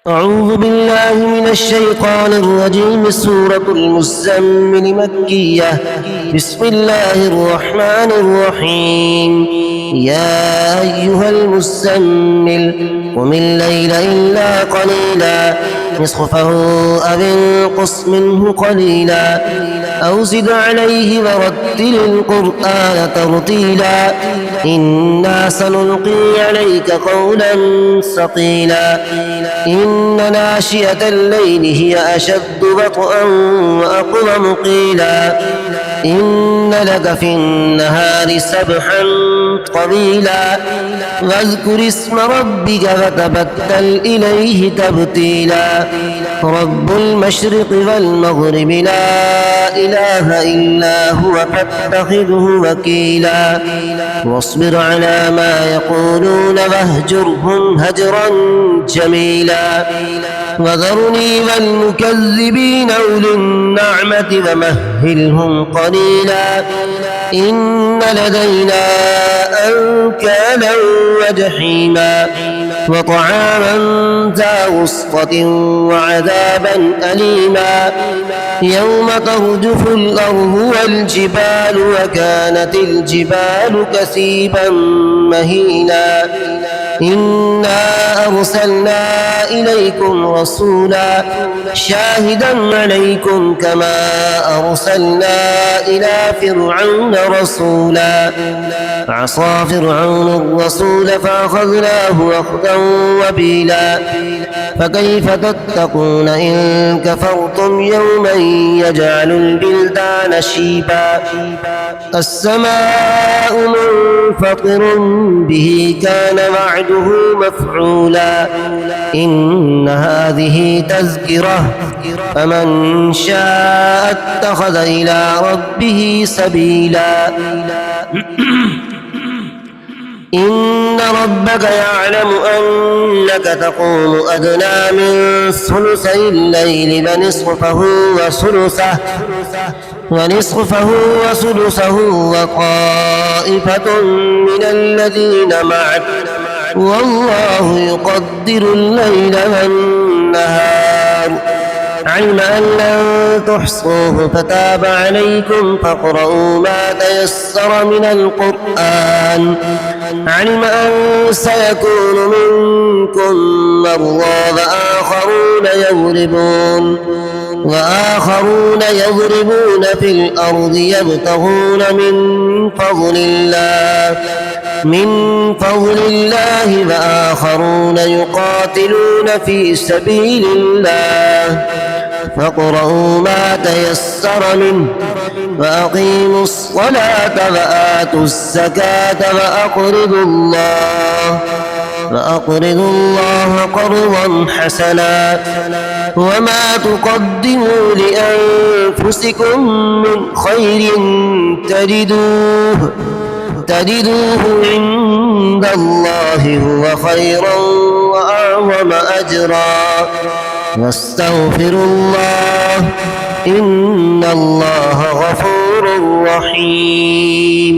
أعوذ بالله من الشيطان الرجيم. سورة المزمل مكية. بسم الله الرحمن الرحيم. يا أيها المزمل قم الليل إلا قليلا نصفه أو انقص منه قليلا أو زد عليه ورتل القرآن ترتيلا إنا سنلقي عليك قولا ثقيلا إن ناشئة الليل هي أشد وطئا وأقوم قيلا إن لك في النهار سبحا طويلا واذكر اسم ربك فتبتل إليه تبتيلا رب المشرق والمغرب لا إله إلا هو فاتخذه وكيلا واصبر على ما يقولون واهجرهم هجرا جميلا وذرني والمكذبين أولي النعمة ومهلهم قليلا إن لدينا أنكالا وجحيما وطعاما ذا غصة وعذابا أليما يوم ترجف الأرض والجبال وكانت الجبال كثيبا مهينا إنا أرسلنا إليكم رسولا شاهدا عليكم كما أرسلنا إلى فرعون رسولا عصى فرعون الرسول فأخذناه أخذا وبيلا فكيف تتقون إن كفرتم يوما يجعل البلدان شيبا السماء منفطر به كان وعده مفعولا إن هذه تذكرة فمن شاء اتخذ إلى ربه سبيلا إن ربك يعلم أنك تقوم أدنى من ثلثي الليل ونصفه وثلثه وطائفة من الذين معك والله يقدر الليل والنهار علم أن لن تحصوه فتاب عليكم فاقرؤوا ما تيسر من القرآن علم أن سيكون منكم مرضى وآخرون يضربون في الأرض يبتغون من فضل الله وآخرون يقاتلون في سبيل الله فاقرؤوا ما تيسر منه وأقيموا الصلاة وآتوا الزكاة وأقرضوا الله قرضا حسنا وما تقدموا لأنفسكم من خير تجدوه عند الله هو خيرا وأعظم أجرا واستغفروا الله إن الله غفور رحيم.